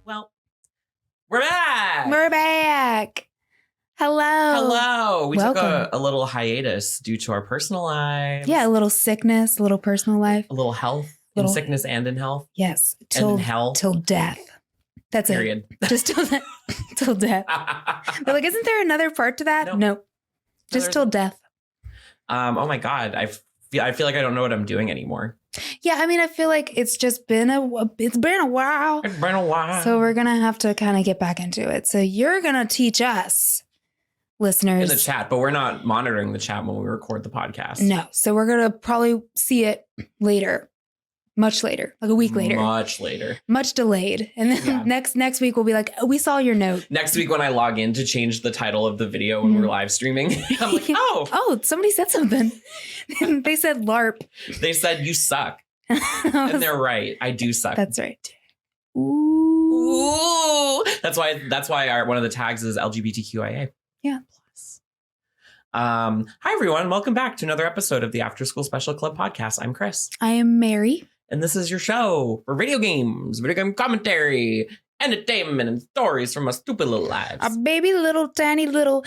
Well, we're back. We're back. Hello. We took a little hiatus due to our personal lives. Yeah, a little sickness, a little personal life. A little health. In sickness and in health. Yes. And in hell. Till death. That's Period. it. Just till death. They're like, isn't there another part to that? No. Just till death. Oh my God. I feel like I don't know what I'm doing anymore. Yeah, I mean, I feel like it's been a while. It's been a while. So we're gonna have to kind of get back into it. So you're gonna teach us, listeners, in the chat, but we're not monitoring the chat when we record the podcast. No, so we're gonna probably see it later, much later, like a week later, much delayed, and then next week we'll be like, oh, we saw your note. Next week when I log in to change the title of the video when we're live streaming, I'm like, oh, somebody said something. They said LARP. They said you suck, and they're right. I do suck. That's right. Ooh. That's why one of the tags is LGBTQIA. Yeah. Plus. Hi everyone, welcome back to another episode of the After School Special Club podcast. I'm Chris. I am Mary. And this is your show for video games, video game commentary, entertainment, and stories from our stupid little lives. Our tiny little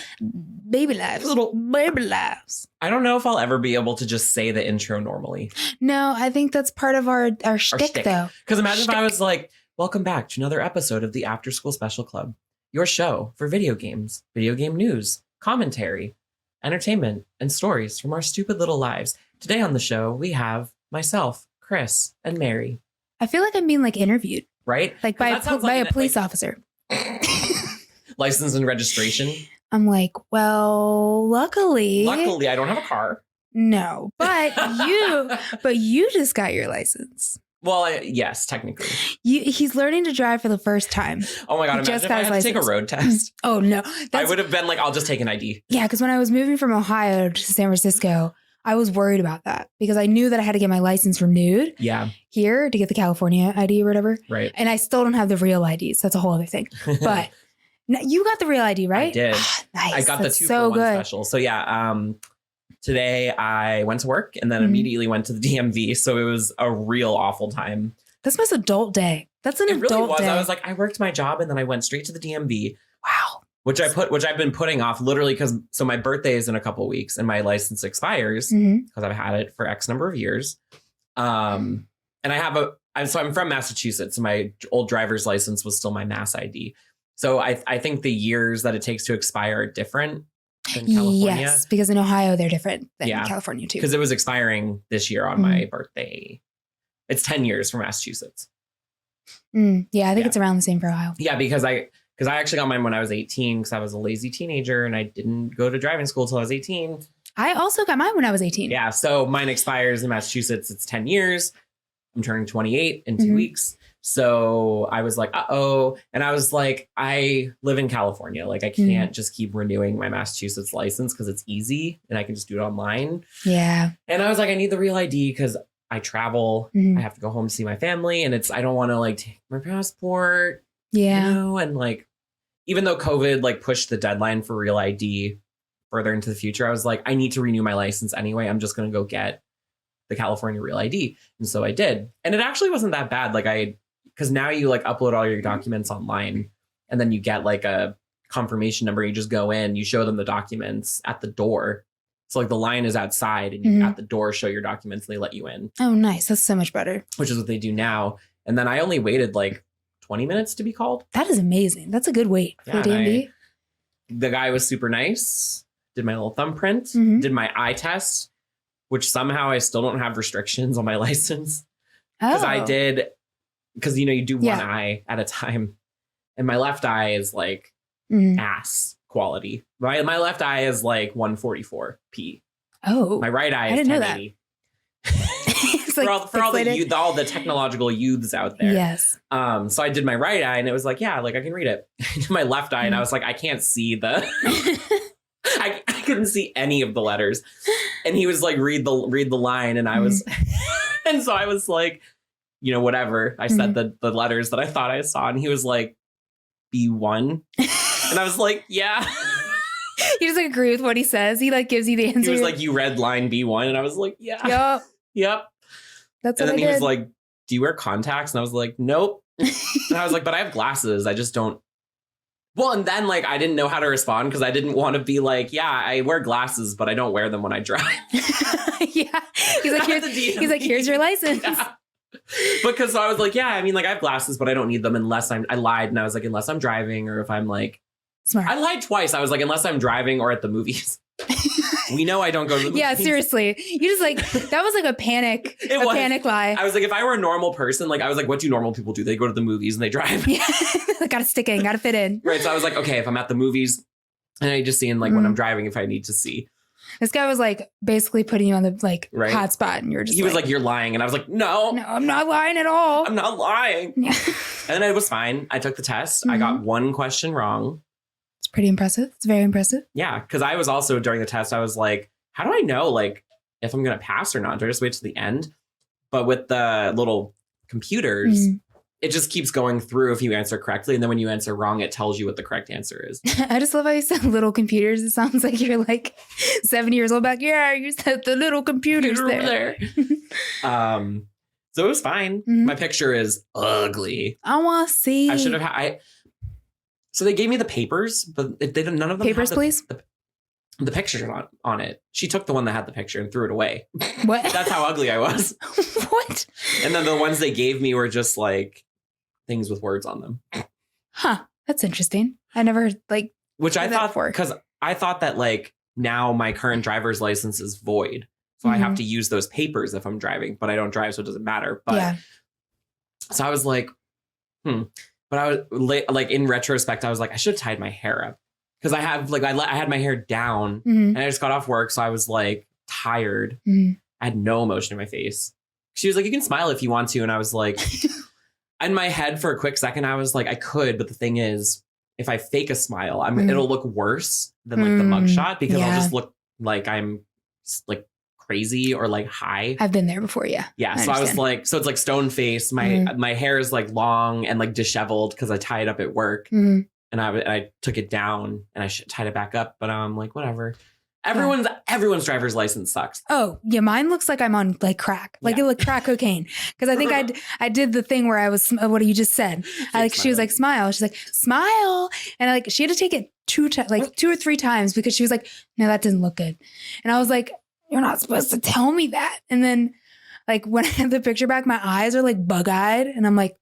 baby lives. Little baby lives. I don't know if I'll ever be able to just say the intro normally. No, I think that's part of our shtick, though. Because imagine if I was like, welcome back to another episode of the After School Special Club, your show for video games, video game news, commentary, entertainment, and stories from our stupid little lives. Today on the show, we have myself, Chris, and Mary. I feel like I'm being interviewed. Right? Like by a police officer. License and registration. I'm like, well, luckily I don't have a car. No, but you just got your license. Well, yes, technically. He's learning to drive for the first time. Oh my God, imagine if I had to take a road test. Oh no. I would have been like, I'll just take an ID. Yeah, because when I was moving from Ohio to San Francisco, I was worried about that because I knew that I had to get my license renewed. Yeah. Here to get the California ID or whatever. Right. And I still don't have the real IDs. That's a whole other thing. But you got the real ID, right? I did. Nice. I got the 2-for-1 special. So yeah, today I went to work and then immediately went to the DMV. So it was a real awful time. That's my adult day. That's an adult really was. day. I was like, I worked my job and then I went straight to the DMV. Wow. Which I've been putting off literally because my birthday is in a couple of weeks and my license expires because I've had it for X number of years. And so I'm from Massachusetts. My old driver's license was still my Mass ID. So I think the years that it takes to expire are different than California. Yes, because in Ohio they're different than California too. Because it was expiring this year on my birthday. It's 10 years for Massachusetts. Yeah, I think it's around the same for Ohio. Yeah, because I actually got mine when I was 18 because I was a lazy teenager and I didn't go to driving school till I was 18. I also got mine when I was 18. Yeah, so mine expires in Massachusetts. It's 10 years. I'm turning 28 in 2 weeks. So I was like, uh-oh. And I was like, I live in California. Like I can't just keep renewing my Massachusetts license because it's easy and I can just do it online. Yeah. And I was like, I need the real ID because I travel. I have to go home to see my family. And I don't want to take my passport. Yeah. You know, and even though COVID pushed the deadline for real ID further into the future, I was like, I need to renew my license anyway. I'm just going to go get the California real ID. And so I did. And it actually wasn't that bad. Because now you upload all your documents online and then you get a confirmation number. You just go in, you show them the documents at the door. So the line is outside and you at the door show your documents and they let you in. Oh, nice. That's so much better. Which is what they do now. And then I only waited 20 minutes to be called. That is amazing. That's a good wait for DMV. The guy was super nice. Did my little thumbprint. Did my eye test, which somehow I still don't have restrictions on my license. Because I did, because you do one eye at a time. And my left eye is ass quality. My left eye is 144p. Oh. My right eye is 1080. For all the technological youths out there. Yes. So I did my right eye and it was I can read it. I did my left eye and I was like, I can't see the I couldn't see any of the letters. And he was read the line and I was and so I was like, whatever. I said the letters that I thought I saw, and he was like, B1. And I was like, yeah. You just like agree with what he says. He like gives you the answer. He was like, you read line B1. And I was like, yeah. Yep. That's and what then he was like, do you wear contacts? And I was like, nope. And I was like, but I have glasses. I just don't. Well, and then like I didn't know how to respond because I didn't want to be like, yeah, I wear glasses, but I don't wear them when I drive. Yeah. He's like, here's your license. Yeah. Because I was like, yeah, I mean, like I have glasses, but I don't need them unless I lied. And I was like, unless I'm driving or if I'm like, smart. I lied twice. I was like, unless I'm driving or at the movies. We know I don't go to the movies. Yeah, seriously. You just like, that was like a panic lie. I was like, if I were a normal person, like I was like, what do normal people do? They go to the movies and they drive. Yeah. Gotta stick in, gotta fit in. Right. So I was like, okay, if I'm at the movies and I just seeing like when I'm driving, if I need to see. This guy was like basically putting you on the like hot spot and you were just was like, you're lying. And I was like, no, I'm not lying at all. I'm not lying. Yeah. And then it was fine. I took the test. I got one question wrong. It's pretty impressive. It's very impressive. Yeah. Cause I was also during the test, I was like, how do I know like if I'm going to pass or not? Do I just wait to the end? But with the little computers, it just keeps going through if you answer correctly. And then when you answer wrong, it tells you what the correct answer is. I just love how you said little computers. It sounds like you're like 70 years old back. Yeah, you said the little computers there. So it was fine. My picture is ugly. I want to see. I should have had. So they gave me the papers, but they didn't. None of them. Papers, please. The picture on it. She took the one that had the picture and threw it away. What? That's how ugly I was. What? And then the ones they gave me were just like things with words on them. Huh. That's interesting. I never like. Which I thought because I thought that like now my current driver's license is void. So I have to use those papers if I'm driving, but I don't drive, so it doesn't matter. But so I was like, But I was like in retrospect, I was like, I should have tied my hair up. Because I have like I had my hair down and I just got off work. So I was like tired. I had no emotion in my face. She was like, you can smile if you want to. And I was like, in my head for a quick second, I was like, I could. But the thing is, if I fake a smile, it'll look worse than like the mugshot because I'll just look like I'm like crazy or like high. I've been there before. Yeah. Yeah. So I was like, so it's like stone face. My hair is like long and like disheveled because I tie it up at work. And I took it down and I tied it back up. But I'm like, whatever. Everyone's driver's license sucks. Oh, yeah. Mine looks like I'm on like crack. Like it looked crack cocaine. Because I think I did the thing where I was, what you just said. She was like, smile. She's like, smile. And she had to take it two or three times because she was like, no, that didn't look good. And I was like, you're not supposed to tell me that. And then like when I have the picture back, my eyes are like bug-eyed. And I'm like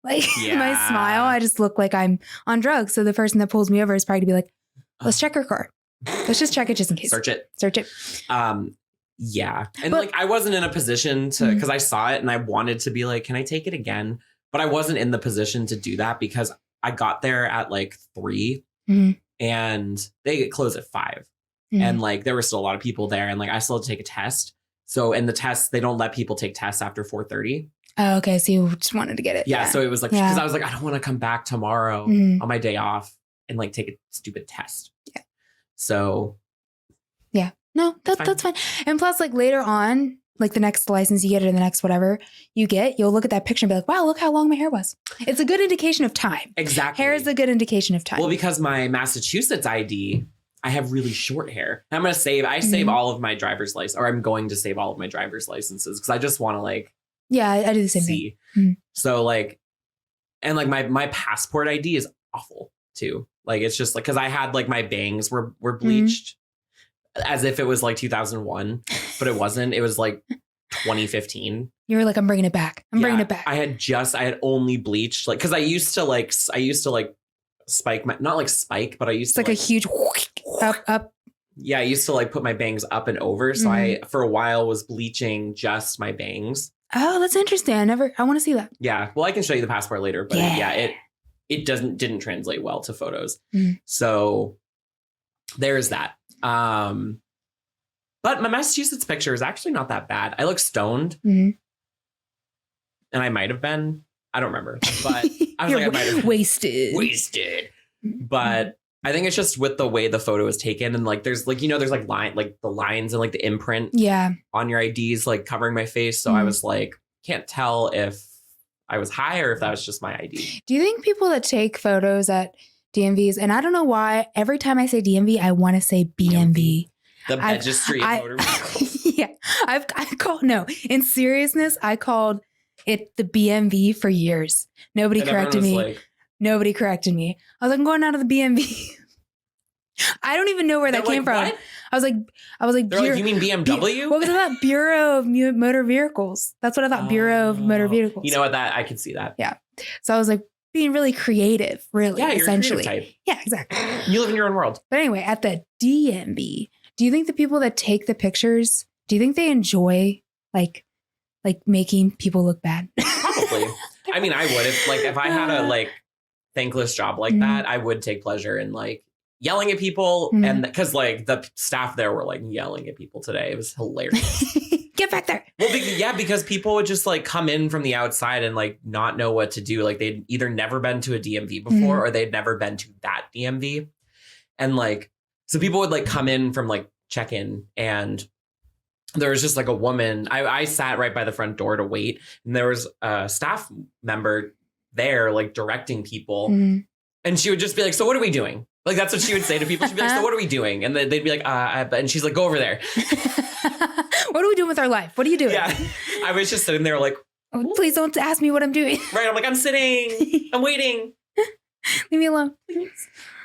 my smile, I just look like I'm on drugs. So the person that pulls me over is probably to be like, let's check her car. Let's just check it just in case. Search it. Yeah. And but, I wasn't in a position to, because I saw it and I wanted to be like, can I take it again? But I wasn't in the position to do that because I got there at like 3 and they close at 5. And like, there were still a lot of people there and like, I still had to take a test. So in the tests, they don't let people take tests after 4:30. Oh, okay. So you just wanted to get it. Yeah. So it was like, because I was like, I don't want to come back tomorrow on my day off and like take a stupid test. Yeah. So. Yeah. No, that's fine. And plus like later on, like the next license you get or the next whatever you get, you'll look at that picture and be like, wow, look how long my hair was. It's a good indication of time. Exactly. Hair is a good indication of time. Well, because my Massachusetts ID, I have really short hair. I'm going to save all of my driver's license, or I'm going to save all of my driver's licenses because I just want to like. Yeah, I do the same thing. So like, and like my passport ID is awful too. Like, it's just like, cause I had like my bangs were bleached as if it was like 2001, but it wasn't. It was like 2015. You were like, I'm bringing it back. I'm bringing it back. I had only bleached like, cause I used to like spike my, not like spike, but I used to like a huge up. Yeah. I used to like put my bangs up and over. So I, for a while was bleaching just my bangs. Oh, that's interesting. I want to see that. Yeah. Well, I can show you the passport later, but it didn't translate well to photos. So there's that. But my Massachusetts picture is actually not that bad. I look stoned and I might've been, I don't remember, but I was like, I might have wasted. But I think it's just with the way the photo is taken and like, there's like, there's like the lines and like the imprint on your IDs, like covering my face. So I was like, can't tell if I was high or if that was just my ID. Do you think people that take photos at DMVs, and I don't know why, every time I say DMV, I want to say BMV. The Registry of Motor Vehicles. Yeah. In seriousness, I called it the BMV for years. Nobody corrected me. Like, Nobody corrected me. I was like, I'm going out of the BMV. I don't even know where that came from. What? I was like, they're like, you mean BMW? What was that? Bureau of Motor Vehicles. That's what I thought. Bureau of Motor Vehicles. You know what? That I could see that. Yeah. So I was like being really creative, really. Yeah, you're essentially. a creative type. Yeah, exactly. You live in your own world. But anyway, at the DMV, do you think the people that take the pictures, do you think they enjoy like making people look bad? Probably. I mean, I would if I had a like thankless job like that, I would take pleasure in like yelling at people, and because like the staff there were like yelling at people today. It was hilarious. Get back there. Well, because people would just like come in from the outside and like not know what to do. Like they'd either never been to a DMV before or they'd never been to that DMV. And like, so people would like come in from like check-in, and there was just like a woman. I sat right by the front door to wait, and there was a staff member there like directing people. And she would just be like, so what are we doing? Like, that's what she would say to people. She'd be like, so what are we doing? And they'd be like, and she's like, go over there. What are we doing with our life? What are you doing? Yeah. I was just sitting there like, oh, please don't ask me what I'm doing. Right. I'm like, I'm sitting. I'm waiting. Leave me alone.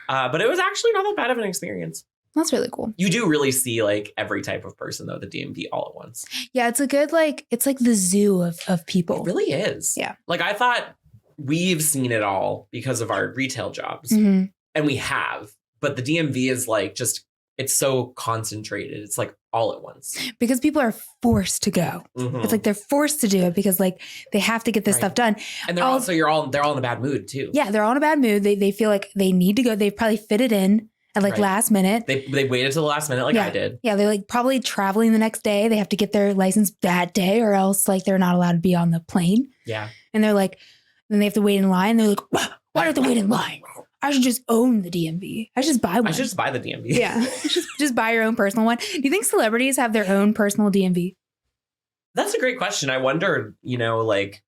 But it was actually not that bad of an experience. That's really cool. You do really see like every type of person, though, the DMV all at once. Yeah, it's a good, like, it's like the zoo of people. It really is. Yeah. Like, I thought we've seen it all because of our retail jobs. And we have. But the DMV is like just, it's so concentrated. It's like all at once. Because people are forced to go. It's like they're forced to do it because like they have to get this stuff done. And they're they're all in a bad mood too. Yeah, they're all in a bad mood. They feel like they need to go. They've probably fitted in at like last minute. They waited till the last minute like I did. Yeah, they're like probably traveling the next day. They have to get their license that day or else like they're not allowed to be on the plane. Yeah. And they're like, then they have to wait in line. They're like, why do I have to wait in line? I should just own the DMV. I should just buy one. I should just buy the DMV. Yeah. just buy your own personal one. Do you think celebrities have their own personal DMV? That's a great question. I wonder, like,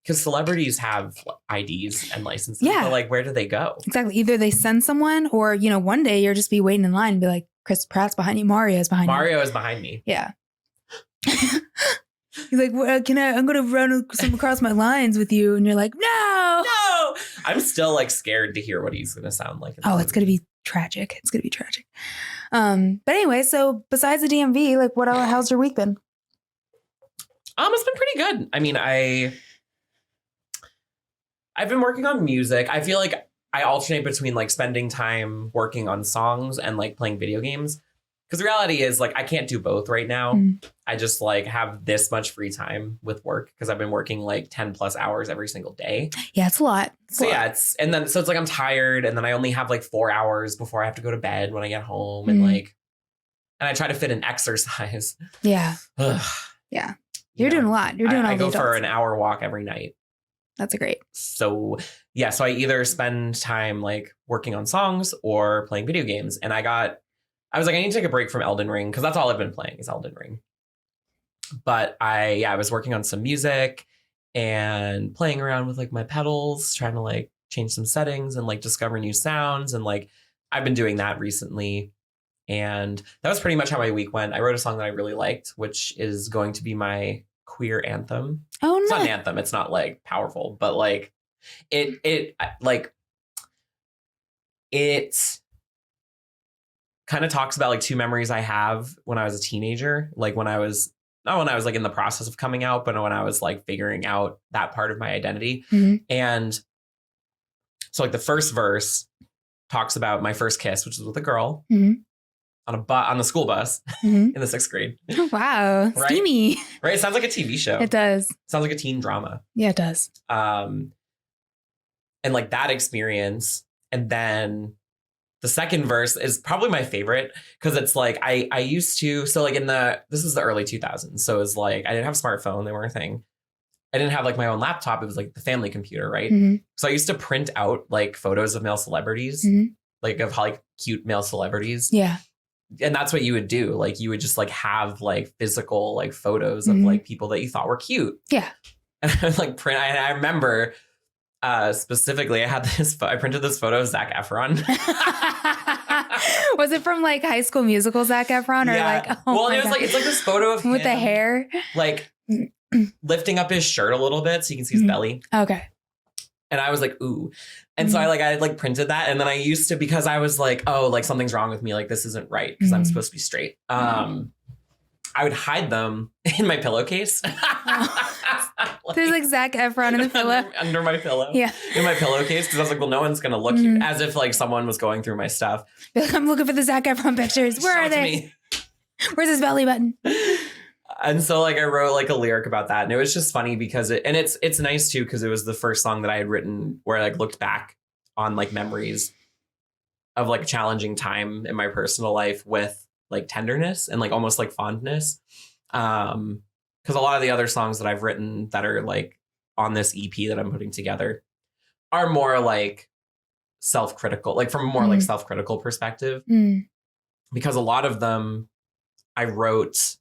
because celebrities have IDs and licenses. Yeah. But like, where do they go? Exactly. Either they send someone or, one day you'll just be waiting in line and be like, Chris Pratt's behind you. Mario's behind you. Mario is behind me. Yeah. He's like, well, I'm going to run across my lines with you. And you're like, no. I'm still like scared to hear what he's going to sound like. Oh, it's going to be tragic. It's going to be tragic. But anyway, so besides the DMV, like how's your week been? It's been pretty good. I mean, I've been working on music. I feel like I alternate between like spending time working on songs and like playing video games. Because the reality is, like, I can't do both right now. I just, like, have this much free time with work because I've been working, like, 10 plus hours every single day. Yeah, it's a lot. So it's like I'm tired. And then I only have, like, 4 hours before I have to go to bed when I get home. And, and I try to fit in exercise. Yeah. Yeah. You're doing a lot. You're doing all I go these for jobs. an hour walk every night. That's great. So, yeah. So I either spend time, like, working on songs or playing video games. And I was like, I need to take a break from Elden Ring because that's all I've been playing is Elden Ring. But I was working on some music and playing around with like my pedals, trying to like change some settings and like discover new sounds. And like, I've been doing that recently. And that was pretty much how my week went. I wrote a song that I really liked, which is going to be my queer anthem. Oh, no. It's not an anthem. It's not like powerful, but like it kind of talks about like two memories I have when I was a teenager, like not when I was like in the process of coming out, but when I was like figuring out that part of my identity. And so like the first verse talks about my first kiss, which was with a girl on the school bus in the 6th grade. Oh, wow. Right? Steamy. Right. It sounds like a TV show. It does. Sounds like a teen drama. Yeah, it does. And like that experience. And then the second verse is probably my favorite because it's like I used to, so like this is the early 2000s. So it was like, I didn't have a smartphone. They weren't a thing. I didn't have like my own laptop. It was like the family computer, right? So I used to print out like photos of male celebrities, like of like cute male celebrities. Yeah. And that's what you would do. Like you would just like have like physical like photos of like people that you thought were cute. Yeah. And I was like, I remember specifically, I printed this photo of Zac Efron. Was it from like High School Musical Zac Efron, or Yeah. like? Oh Well, my it was God. like it's like this photo of with him, the hair, like lifting up his shirt a little bit so you can see his belly. Okay. And I was like, ooh. And so I printed that. And then I used to, because I was like, oh, like something's wrong with me. Like this isn't right because I'm supposed to be straight. I would hide them in my pillowcase. There's like Zac Efron in the pillow. Under my pillow. Yeah. In my pillowcase. Because I was like, well, no one's going to look here. As if like someone was going through my stuff. I'm looking for the Zac Efron pictures. Where are they? Where's his belly button? And so like I wrote like a lyric about that. And it was just funny because it's nice too, because it was the first song that I had written where I like looked back on like memories of like a challenging time in my personal life with like tenderness and like almost like fondness. Because a lot of the other songs that I've written that are like on this EP that I'm putting together are more like self-critical, like from a more like self-critical perspective. Because a lot of them I wrote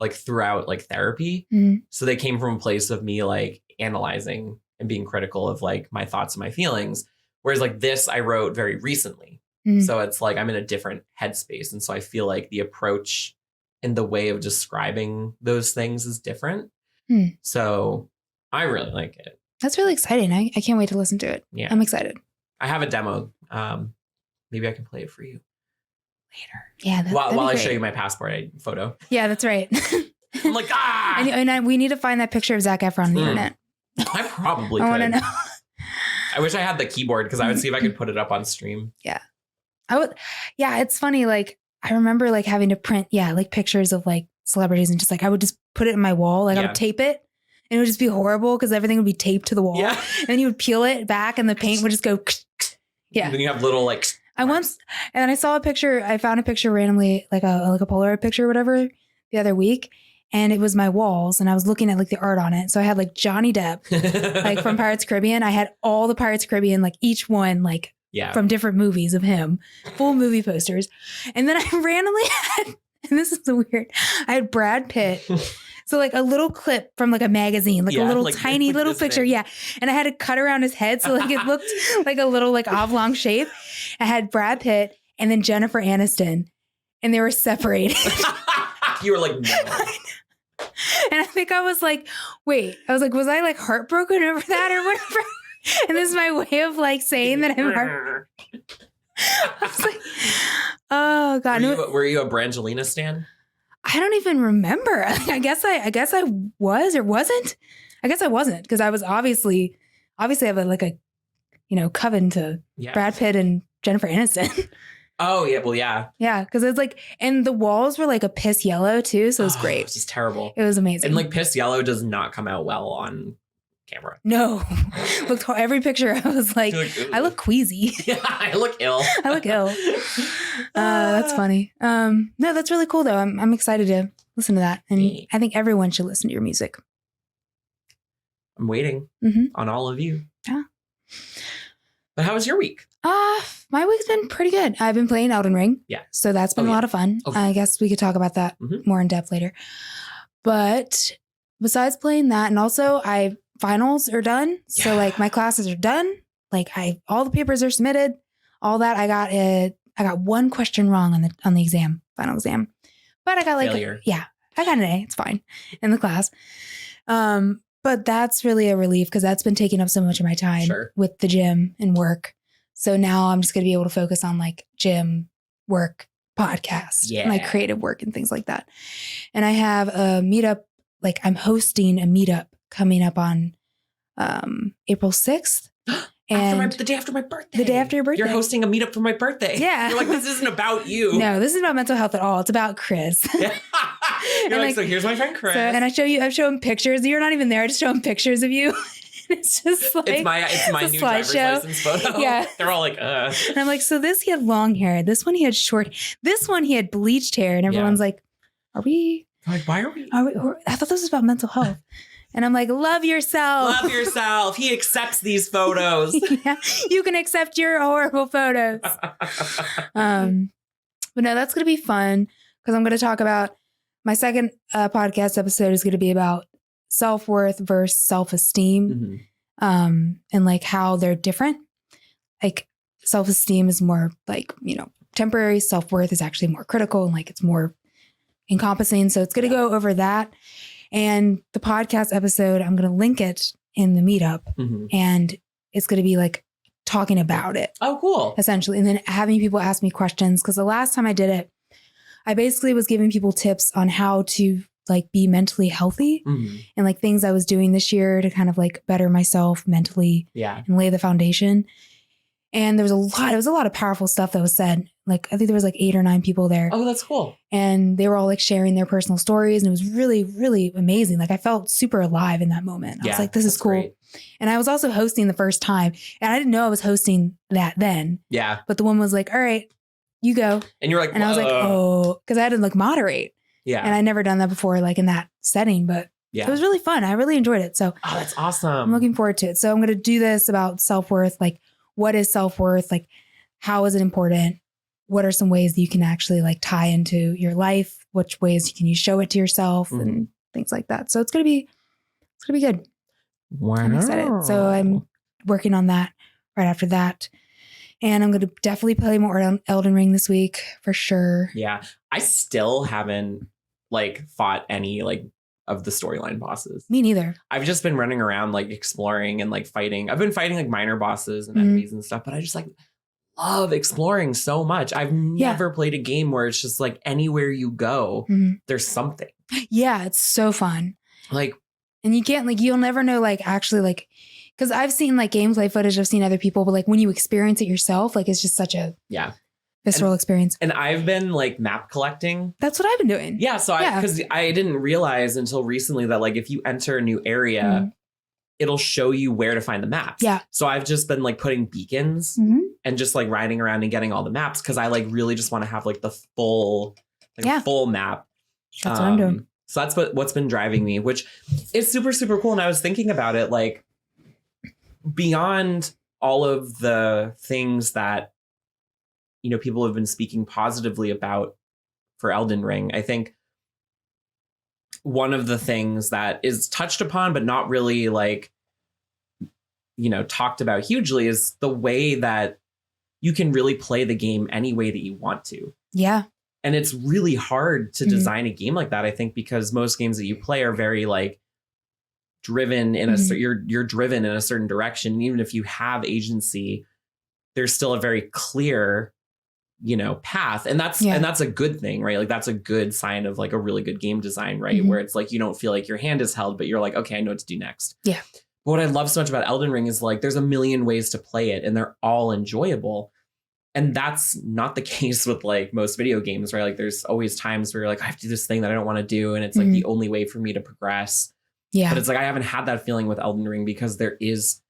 like throughout like therapy. So they came from a place of me like analyzing and being critical of like my thoughts and my feelings. Whereas like this I wrote very recently. So it's like I'm in a different headspace. And so I feel like the approach and the way of describing those things is different. So I really like it. That's really exciting. I can't wait to listen to it. Yeah. I'm excited. I have a demo. Maybe I can play it for you later. Yeah. While I show you my passport photo. Yeah, that's right. I'm like, we need to find that picture of Zac Efron on the internet. I probably could. I want to know. I wish I had the keyboard because I would see if I could put it up on stream. Yeah. I would. Yeah, it's funny. Like I remember like having to print, like pictures of like celebrities and just like I would just put it in my wall. Like I would tape it and it would just be horrible because everything would be taped to the wall. Yeah. And then you would peel it back and the paint would just go. Yeah. And then you have little like. I saw a picture. I found a picture randomly, like a Polaroid picture or whatever, the other week. And it was my walls and I was looking at like the art on it. So I had like Johnny Depp, like from Pirates of the Caribbean. I had all the Pirates of the Caribbean, like each one, like from different movies of him, full movie posters. And then I randomly had, and this is so weird, I had Brad Pitt. So like a little clip from like a magazine, like a little like, tiny little picture. Yeah. And I had to cut around his head. So like it looked like a little like oblong shape. I had Brad Pitt and then Jennifer Aniston and they were separated. You were like, no. And I think I was like, wait, was I like heartbroken over that or whatever? And this is my way of like saying that I'm heartbroken. I was like, oh God. Were you a Brangelina stan? I don't even remember. I guess I was or wasn't. I guess I wasn't because I was obviously I have a coven to Brad Pitt and Jennifer Aniston. Oh yeah, well yeah. Yeah, because it's like, and the walls were like a piss yellow too, so it was great. This is terrible. It was amazing. And like piss yellow does not come out well on camera. No, looked every picture. I was like I look queasy. Yeah, I look ill. That's funny. No, that's really cool though. I'm excited to listen to that, and I think everyone should listen to your music. I'm waiting on all of you. Yeah. But how was your week? My week's been pretty good. I've been playing Elden Ring. Yeah. So that's been a lot of fun. Okay. I guess we could talk about that more in depth later. But besides playing that, and also finals are done. Yeah. So like my classes are done. Like all the papers are submitted. All that. I got one question wrong on the exam, final exam. But I got like failure. I got an A. It's fine in the class. But that's really a relief because that's been taking up so much of my time with the gym and work. So now I'm just going to be able to focus on like gym, work, podcast, my creative work and things like that. And I have a meetup, like I'm hosting a meetup coming up on April 6th. And the day after my birthday. The day after your birthday. You're hosting a meetup for my birthday. Yeah. You're like, this isn't about you. No, this isn't about mental health at all. It's about Chris. Yeah. You're like, so here's my friend Chris. And I've shown pictures. You're not even there. I just show him pictures of you. It's just like it's my new driver's license photo. Yeah. They're all like, And I'm like, so this he had long hair. This one he had short. This one he had bleached hair. And everyone's like, are we? Like, why are we? I thought this was about mental health. And I'm like, love yourself. Love yourself. He accepts these photos. Yeah, you can accept your horrible photos. But no, that's going to be fun because I'm going to talk about my second podcast episode is going to be about self-worth versus self-esteem, Mm-hmm. and like how they're different. Like self-esteem is more like, temporary. Self-worth is actually more critical and like it's more encompassing. So it's going to go over that. And the podcast episode, I'm going to link it in the meetup, and it's going to be like talking about it. Oh, cool. Essentially. And then having people ask me questions. Because the last time I did it, I basically was giving people tips on how to like be mentally healthy and like things I was doing this year to kind of like better myself mentally and lay the foundation. And there was a lot of powerful stuff that was said. Like, I think there was like 8 or 9 people there. Oh, that's cool. And they were all like sharing their personal stories. And it was really, really amazing. Like I felt super alive in that moment. I was like, this is cool. Great. And I was also hosting the first time. And I didn't know I was hosting that then. Yeah. But the one was like, all right, you go. And you're like, and I was like, oh, because I had to like moderate. Yeah. And I'd never done that before, like in that setting. But it was really fun. I really enjoyed it. So that's awesome. I'm looking forward to it. So I'm going to do this about self-worth. Like, what is self-worth? Like, how is it important? What are some ways that you can actually like tie into your life? Which ways can you show it to yourself and things like that? So it's going to be good. Wow. I'm excited. So I'm working on that right after that. And I'm going to definitely play more Elden Ring this week for sure. Yeah. I still haven't like fought any like of the storyline bosses. Me neither. I've just been running around like exploring and like fighting. I've been fighting like minor bosses and enemies and stuff, but I just like love exploring so much. I've never played a game where it's just like anywhere you go, there's something. Yeah, it's so fun. Like, and you can't like, you'll never know like actually like, because I've seen like gameplay footage, I've seen other people, but like when you experience it yourself, like it's just such a visceral experience. And I've been like map collecting. That's what I've been doing. Yeah. So because I didn't realize until recently that like if you enter a new area, it'll show you where to find the maps. Yeah. So I've just been like putting beacons and just like riding around and getting all the maps because I like really just want to have like the full map. That's what I'm doing. So that's what's been driving me, which is super, super cool. And I was thinking about it like beyond all of the things that, people have been speaking positively about for Elden Ring. I think one of the things that is touched upon, but not really like, talked about hugely is the way that you can really play the game any way that you want to. Yeah. And it's really hard to design a game like that, I think, because most games that you play are very like driven in you're driven in a certain direction. And even if you have agency, there's still a very clear, path. And that's a good thing, right? Like that's a good sign of like a really good game design, right? Where it's like, you don't feel like your hand is held, but you're like, okay, I know what to do next. Yeah. But what I love so much about Elden Ring is like, there's a million ways to play it and they're all enjoyable. And that's not the case with like most video games, right? Like there's always times where you're like, I have to do this thing that I don't want to do. And it's like the only way for me to progress. Yeah. But it's like, I haven't had that feeling with Elden Ring because there is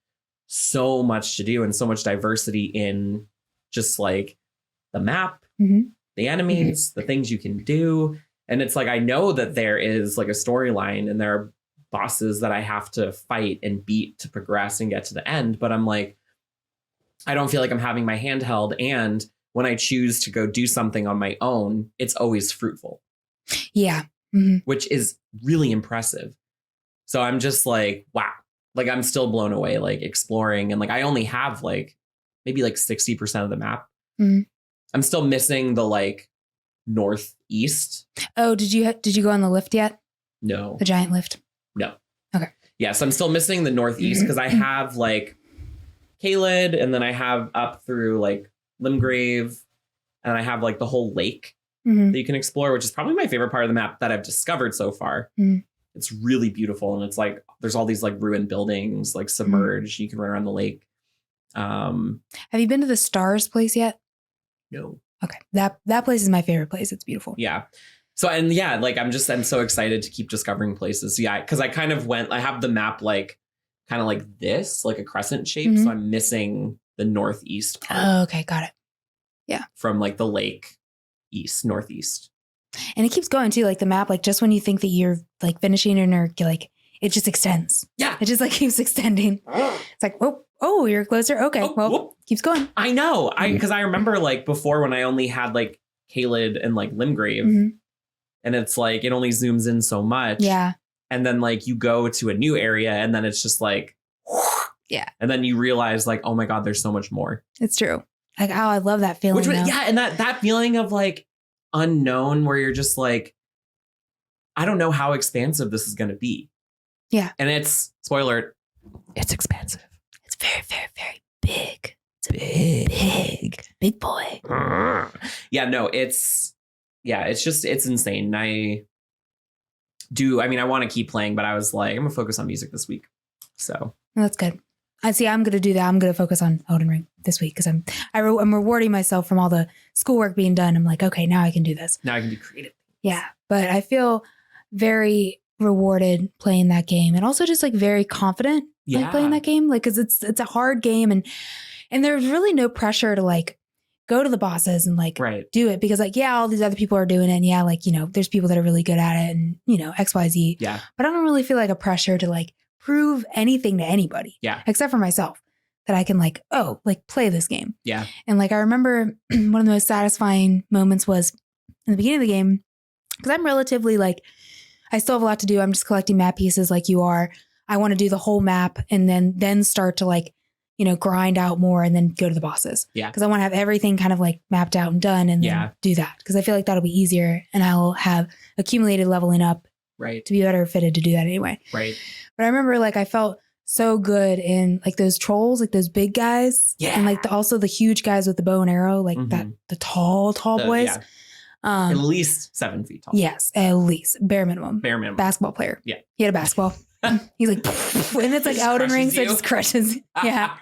so much to do and so much diversity in just like the map, the enemies, the things you can do. And it's like, I know that there is like a storyline and there are bosses that I have to fight and beat to progress and get to the end. But I'm like, I don't feel like I'm having my hand held. And when I choose to go do something on my own, it's always fruitful. Yeah. Which is really impressive. So I'm just like, wow, like I'm still blown away, like exploring. And like, I only have like maybe like 60% of the map. I'm still missing the like northeast. Oh, did you go on the lift yet? No. The giant lift? No. Okay. Yeah. So I'm still missing the northeast because I have like Caelid, and then I have up through like Limgrave, and I have like the whole lake that you can explore, which is probably my favorite part of the map that I've discovered so far. It's really beautiful, and it's like there's all these like ruined buildings, like submerged. You can run around the lake. Have you been to the Stars place yet? No. Okay, that place is my favorite place. It's beautiful. Yeah. So and yeah, like I'm so excited to keep discovering places. Yeah, because I kind of I have the map like kind of like this, like a crescent shape. So I'm missing the northeast part. Oh, okay, got it. Yeah. From like the lake northeast. And it keeps going too, like the map, like just when you think that you're like finishing it or like it just extends. Yeah. It just like keeps extending. It's like, oh, you're closer. Okay. Keeps going. I know. Because I remember like before when I only had like Caelid and like Limgrave, and it's like it only zooms in so much. Yeah. And then like you go to a new area and then it's just like, yeah. And then you realize like, oh my God, there's so much more. It's true. Like, oh, I love that feeling. Yeah. And that feeling of like unknown where you're just like, I don't know how expansive this is going to be. Yeah. And it's, spoiler, it's expansive. It's very, very, very big. It's big boy. Yeah, no, it's insane. I want to keep playing, but I was like, I'm gonna focus on music this week. So well, that's good. I'm gonna do that. I'm gonna focus on Elden Ring this week because I'm rewarding myself from all the schoolwork being done. I'm like, okay, now I can do this. Now I can do creative. Yeah, but I feel very rewarded playing that game, and also just like very confident like playing that game, like because it's a hard game, and there's really no pressure to like go to the bosses and like do it because like, yeah, all these other people are doing it. And yeah, like, you know, there's people that are really good at it and, you know, XYZ. Yeah. But I don't really feel like a pressure to like prove anything to anybody. Yeah. Except for myself that I can like, oh, like play this game. Yeah. And like, I remember one of the most satisfying moments was in the beginning of the game because I'm relatively like, I still have a lot to do. I'm just collecting map pieces like you are. I want to do the whole map and then start to like, you know, grind out more and then go to the bosses. Yeah. Because I want to have everything kind of like mapped out and done and then do that. Because I feel like that'll be easier and I'll have accumulated leveling up to be better fitted to do that anyway. Right. But I remember like I felt so good in like those trolls, like those big guys. Yeah. And like also the huge guys with the bow and arrow, like the tall boys. Yeah. At least 7 feet tall. Yes, at least. Bare minimum. Basketball player. Yeah. He had a basketball. He's like, and it's like Elden Ring, so it just crushes. Yeah.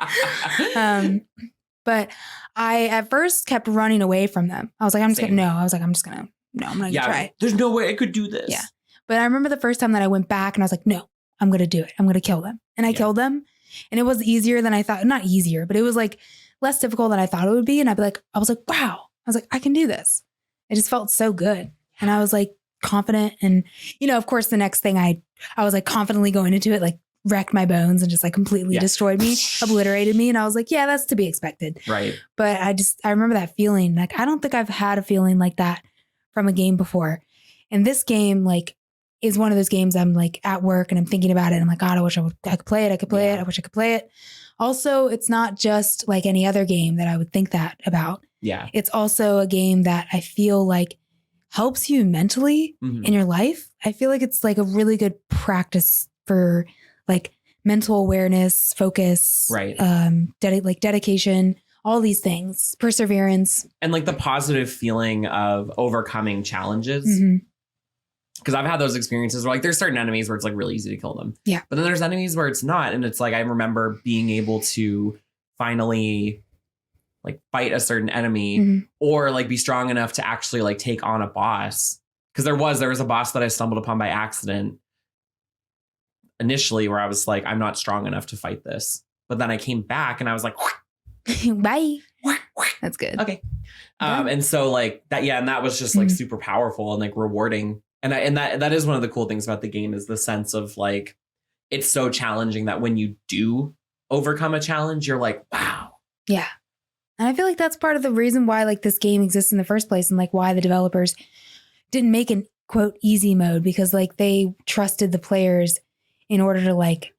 But I at first kept running away from them. I was like, I'm just gonna try it. There's no way I could do this. Yeah. But I remember the first time that I went back and I was like, no, I'm gonna do it. I'm gonna kill them. And I killed them. And it was easier than I thought. Not easier, but it was like less difficult than I thought it would be. And I was like, wow. I was like, I can do this. It just felt so good. And I was like confident. And, you know, of course, the next thing I was like confidently going into it, like wrecked my bones and just like completely destroyed me, obliterated me. And I was like, yeah, that's to be expected. Right. But I remember that feeling. Like, I don't think I've had a feeling like that from a game before. And this game, like, is one of those games I'm like at work and I'm thinking about it. And I'm like, God, I wish I could play it. I could play it. I wish I could play it. Also, it's not just like any other game that I would think that about. Yeah. It's also a game that I feel like helps you mentally in your life. I feel like it's like a really good practice for like mental awareness, focus, dedication, all these things, perseverance. And like the positive feeling of overcoming challenges. Because I've had those experiences where like there's certain enemies where it's like really easy to kill them. Yeah. But then there's enemies where it's not. And it's like, I remember being able to finally like fight a certain enemy or like be strong enough to actually like take on a boss. Because there was a boss that I stumbled upon by accident initially where I was like, I'm not strong enough to fight this. But then I came back and I was like, bye. That's good. Okay. And so like that, and that was just like super powerful and like rewarding. And that is one of the cool things about the game is the sense of like, it's so challenging that when you do overcome a challenge, you're like, wow. Yeah. And I feel like that's part of the reason why like this game exists in the first place and like why the developers didn't make an quote easy mode because like they trusted the players in order to like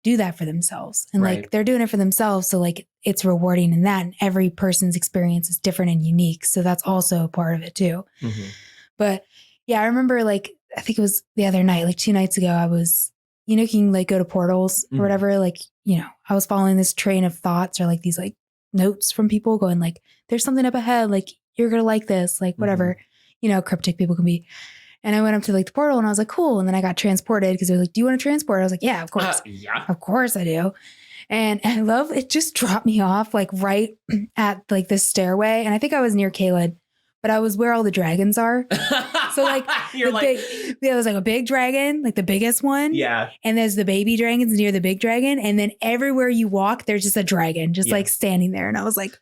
do that for themselves. And like they're doing it for themselves. So like it's rewarding in that and every person's experience is different and unique. So that's also a part of it too. But yeah, I remember like, I think it was the other night, like 2 nights ago, I was, you know, you can like go to portals or whatever. Like, you know, I was following this train of thoughts or like these like notes from people going like, there's something up ahead. Like you're going to like this, like whatever, you know, cryptic people can be. And I went up to like the portal and I was like, cool. And then I got transported because they were like, do you want to transport? I was like, yeah, of course. Yeah. Of course I do. And I love it just dropped me off like right at like this stairway. And I think I was near Caleb, but I was where all the dragons are. So like, there's like a big dragon, like the biggest one. Yeah. And there's the baby dragons near the big dragon. And then everywhere you walk, there's just a dragon just like standing there. And I was like,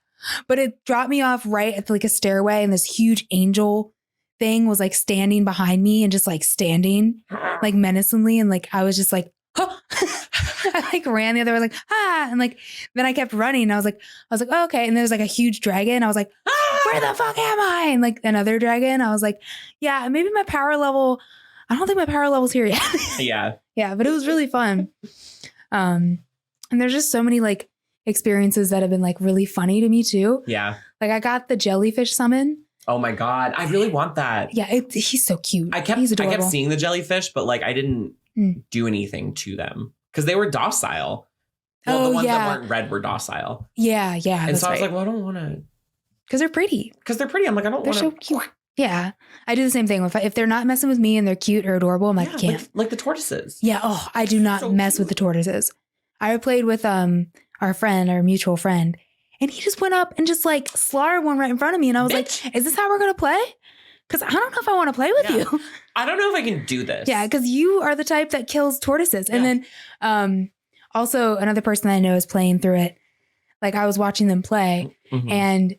but it dropped me off right at like a stairway. And this huge angel thing was like standing behind me and just like standing like menacingly. And like, I was just like, huh. I like ran the other way, like, and like, then I kept running. And I was like, oh, okay. And there was like a huge dragon. I was like, where the fuck am I? And like another dragon. I was like, yeah, maybe my power level, I don't think my power level's here yet. Yeah. Yeah, but it was really fun. And there's just so many like experiences that have been like really funny to me too. Yeah. Like I got the jellyfish summon. Oh my God. I really want that. Yeah, he's so cute. I He's adorable. kept seeing the jellyfish, but like I didn't do anything to them because they were docile. Well, the ones that weren't red were docile. Yeah. And so I was like, well, I don't want to. Because they're pretty. I'm like, I don't want to. They're so cute. Yeah. I do the same thing. If they're not messing with me and they're cute or adorable, I'm like, I can't. Like the tortoises. Yeah. Oh, I do not mess with the tortoises. I played with our mutual friend, and he just went up and just like slaughtered one right in front of me. And I was like, is this how we're going to play? Because I don't know if I want to play with you. I don't know if I can do this. Yeah, because you are the type that kills tortoises. And then also another person I know is playing through it. Like I was watching them play and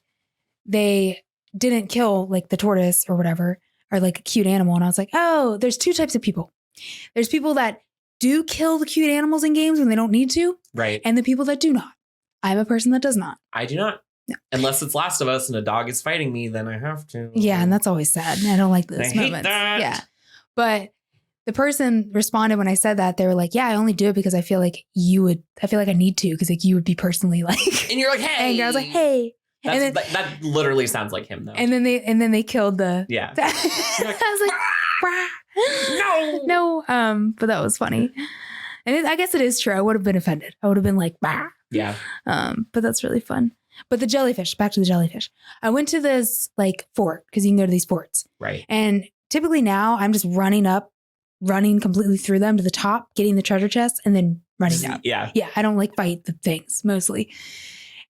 they didn't kill like the tortoise or whatever, or like a cute animal. And I was like, oh, there's two types of people. There's people that do kill the cute animals in games when they don't need to. Right. And the people that do not. I'm a person that does not. I do not. No. Unless it's Last of Us and a dog is fighting me, then I have to. Yeah, and that's always sad. I don't like those moments. Hate that. Yeah. But the person responded when I said that. They were like, yeah, I only do it because I feel like I need to because like you would be personally like. And you're like, hey. And I was like, hey. That literally sounds like him though. And then they killed the. Yeah. I was like, no. But that was funny. And I guess it is true. I would have been offended. I would have been like, bah. Yeah. But that's really fun. But the jellyfish, back to the jellyfish. I went to this like fort because you can go to these forts. Right. And typically now I'm just running completely through them to the top, getting the treasure chests and then running down. Yeah. Yeah. I don't like fight the things mostly.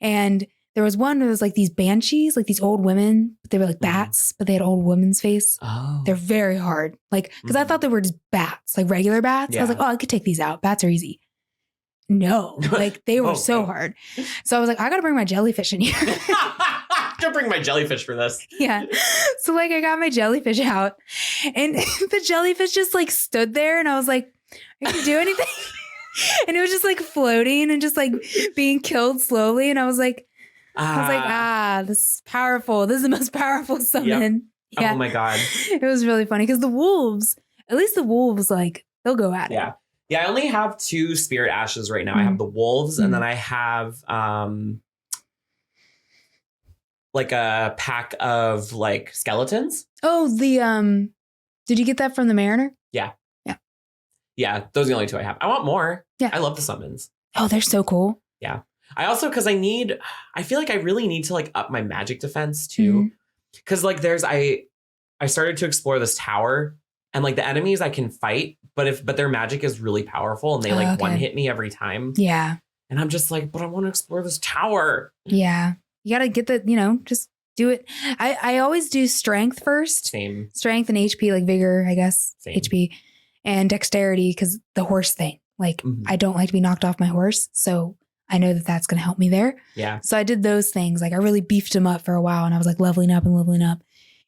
And there was one that was like these banshees, like these old women, but they were like bats, but they had old women's face. Oh. They're very hard. Like, because I thought they were just bats, like regular bats. Yeah. I was like, oh, I could take these out. Bats are easy. No, like they were so hard. So I was like, I got to bring my jellyfish in here. Don't bring my jellyfish for this. Yeah. So like I got my jellyfish out and the jellyfish just like stood there and I was like, are you gonna do anything? And it was just like floating and just like being killed slowly. And I was like, this is powerful. This is the most powerful summon. Yep. Yeah. Oh my God. It was really funny because at least the wolves, like they'll go at it. Yeah. Yeah. I only have 2 spirit ashes right now. I have the wolves and then I have like a pack of like skeletons. Oh, did you get that from the Mariner? Yeah. Yeah. Yeah. Those are the only 2 I have. I want more. Yeah. I love the summons. Oh, they're so cool. Yeah. I also, because I feel like I really need to like up my magic defense too. Because like I started to explore this tower and like the enemies I can fight, but their magic is really powerful and they one hit me every time. Yeah. And I'm just like, but I want to explore this tower. Yeah. You got to get just do it. I always do strength first. Same. Strength and HP, like vigor, I guess. Same. HP and dexterity because the horse thing. Like I don't like to be knocked off my horse. So I know that that's going to help me there. Yeah. So I did those things. Like I really beefed him up for a while and I was like leveling up and leveling up.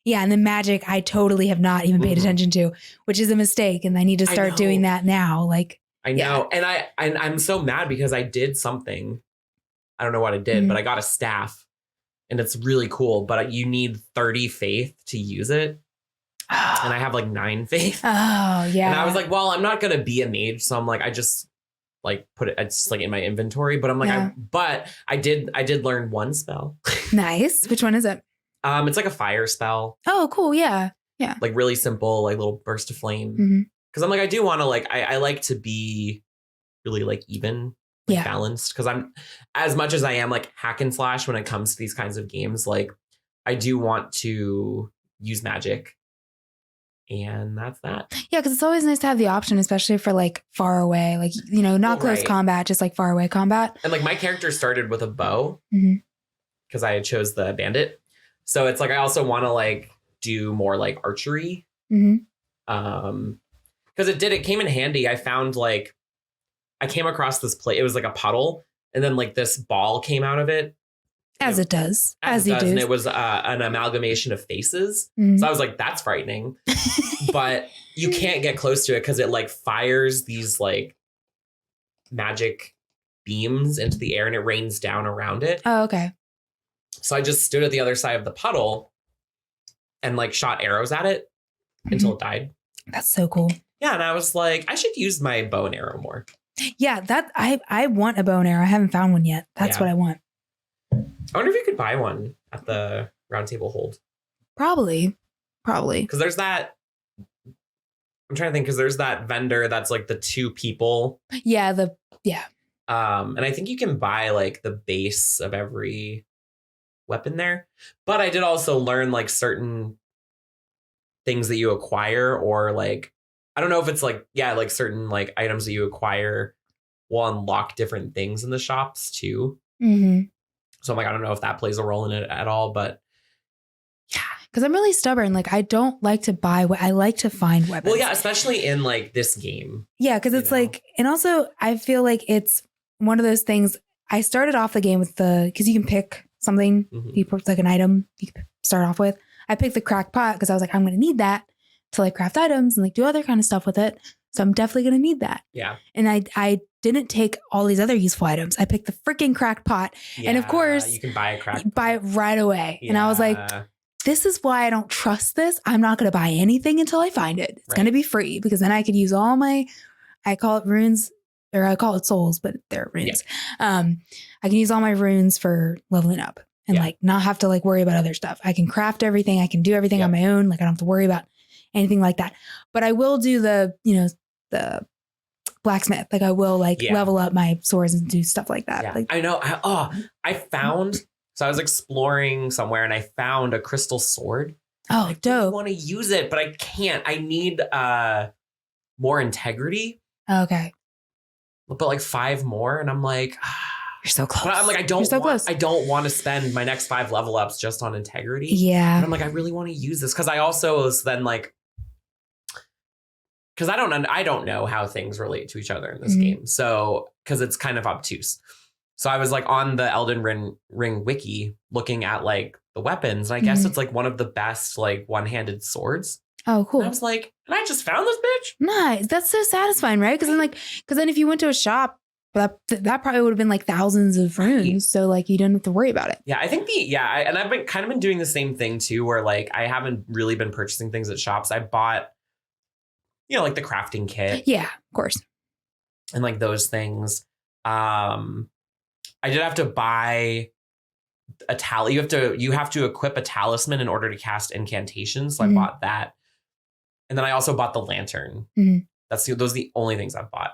Yeah. And then magic, I totally have not even paid attention to, which is a mistake. And I need to start doing that now. Like, I know. And I'm so mad because I did something. I don't know what I did, but I got a staff and it's really cool, but you need 30 faith to use it. And I have like 9 faith. Oh, yeah. And I was like, well, I'm not going to be a mage. So I'm like, I just like put it, it's like in my inventory, but I'm like, but I did learn one spell. Nice. Which one is it? It's like a fire spell. Oh, cool. Yeah. Yeah. Like really simple, like little burst of flame. Cause I'm like, I do want to like, I like to be really like even, like balanced. Cause I'm as much as I am like hack and slash when it comes to these kinds of games, like I do want to use magic. And that's that. Yeah, because it's always nice to have the option, especially for like far away, like, not close combat, just like far away combat. And like my character started with a bow because I chose the bandit. So it's like I also want to like do more like archery. Because it came in handy. I found like I came across this plate. It was like a puddle, and then like this ball came out of it. As it does. As it does. And it was an amalgamation of faces. So I was like, that's frightening. But you can't get close to it because it like fires these like magic beams into the air and it rains down around it. Oh, okay. So I just stood at the other side of the puddle and like shot arrows at it until it died. That's so cool. Yeah, and I was like, I should use my bow and arrow more. Yeah, that I want a bow and arrow. I haven't found one yet. That's what I want. I wonder if you could buy one at the Round Table Hold. Probably. Because there's that. I'm trying to think, because there's that vendor that's like the 2 people. Yeah, and I think you can buy like the base of every weapon there. But I did also learn like certain things that you acquire, or like, I don't know if it's like, like certain like items that you acquire will unlock different things in the shops too. Mm-hmm. So I'm like, I don't know if that plays a role in it at all, but yeah. Because I'm really stubborn. Like, I don't like to buy I like to find weapons. Well, yeah, especially in like this game. Yeah, because it's like, and also I feel like it's one of those things. I started off the game with because you can pick something, like an item you can start off with. I picked the cracked pot because I was like, I'm going to need that to like craft items and like do other kind of stuff with it. So I'm definitely going to need that. Yeah. And I didn't take all these other useful items. I picked the freaking cracked pot. Yeah, and of course, you can buy a cracked pot. Buy it right away. Yeah. And I was like, this is why I don't trust this. I'm not going to buy anything until I find it. It's going to be free, because then I could use all my, I call it runes, or I call it souls, but they're runes. Yeah. I can use all my runes for leveling up and like not have to like worry about other stuff. I can craft everything. I can do everything on my own. Like I don't have to worry about anything like that. But I will do the blacksmith. Like I will like level up my swords and do stuff like that. Yeah. Like, I know. I found, so I was exploring somewhere and I found a crystal sword. Oh, I dope. really want to use it, but I can't. I need more integrity. Okay. But like 5 more, and I'm like, you're so close. But I'm like, I don't want to spend my next 5 level ups just on integrity. Yeah. And I'm like, I really want to use this, because I also was then like, because I don't know how things relate to each other in this game. So, because it's kind of obtuse. So I was like on the Elden Ring wiki looking at like the weapons. And I guess it's like one of the best like one-handed swords. Oh, cool. And I was like, and I just found this bitch. Nice. That's so satisfying, right? Because then if you went to a shop, that probably would have been like thousands of runes. Right. So like you didn't have to worry about it. Yeah, I think and I've been doing the same thing too, where like I haven't really been purchasing things at shops. I bought, like the crafting kit. Yeah, of course. And like those things. I did have to buy a you have to equip a talisman in order to cast incantations. So I bought that. And then I also bought the lantern. Those are the only things I've bought,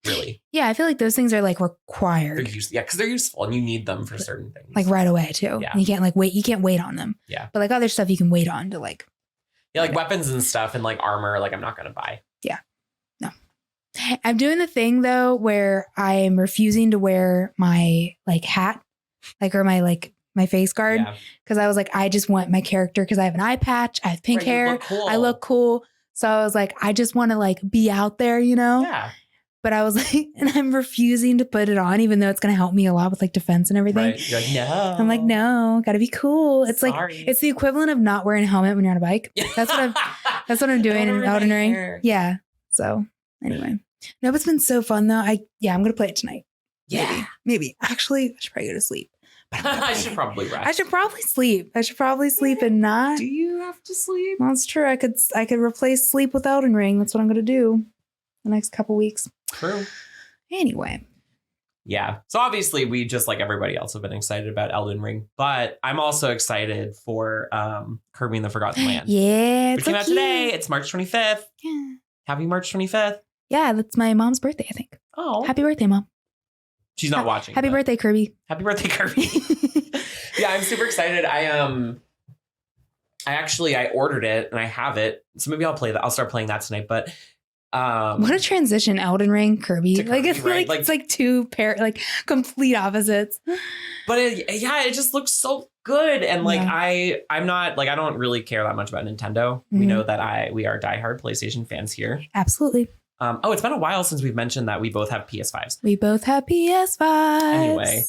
really. Yeah, I feel like those things are like required. Because they're useful and you need them for certain things. Like right away too. Yeah. You can't like wait. You can't wait on them. Yeah. But like other stuff you can wait on to like. Yeah, like weapons and stuff and like armor, like I'm not going to buy. Yeah. No. I'm doing the thing though where I'm refusing to wear my like hat, like, or my face guard. Because I was like, I just want my character, because I have an eye patch, I have pink hair, I look cool. So I was like, I just want to like be out there, Yeah. But I was like, and I'm refusing to put it on, even though it's going to help me a lot with like defense and everything. Right. You're like, no. I'm like, no, gotta be cool. It's like, it's the equivalent of not wearing a helmet when you're on a bike. That's what I'm doing in Elden Ring. Yeah. So anyway, no, but it's been so fun though. I'm going to play it tonight. Yeah. Maybe. Actually, I should probably go to sleep. I should probably rest. I should probably sleep and not. Do you have to sleep? Well, it's true. I could replace sleep with Elden Ring. That's what I'm going to do the next couple weeks. True. Anyway. Yeah. So obviously we, just like everybody else, have been excited about Elden Ring, but I'm also excited for Kirby and the Forgotten Land. Yeah. It came out today. It's March 25th. Yeah. Happy March 25th. Yeah, that's my mom's birthday, I think. Oh. Happy birthday, Mom. She's not watching. Happy birthday, Kirby. Happy birthday, Kirby. Yeah, I'm super excited. I ordered it and I have it. So maybe I'll play that. I'll start playing that tonight. But what a transition, Elden Ring, Kirby. Kirby, it's right? like it's like two complete opposites. But it just looks so good. And like I'm not like, I don't really care that much about Nintendo. We know that we are diehard PlayStation fans here. Absolutely. It's been a while since we've mentioned that we both have PS5s. We both have PS5s. Anyway,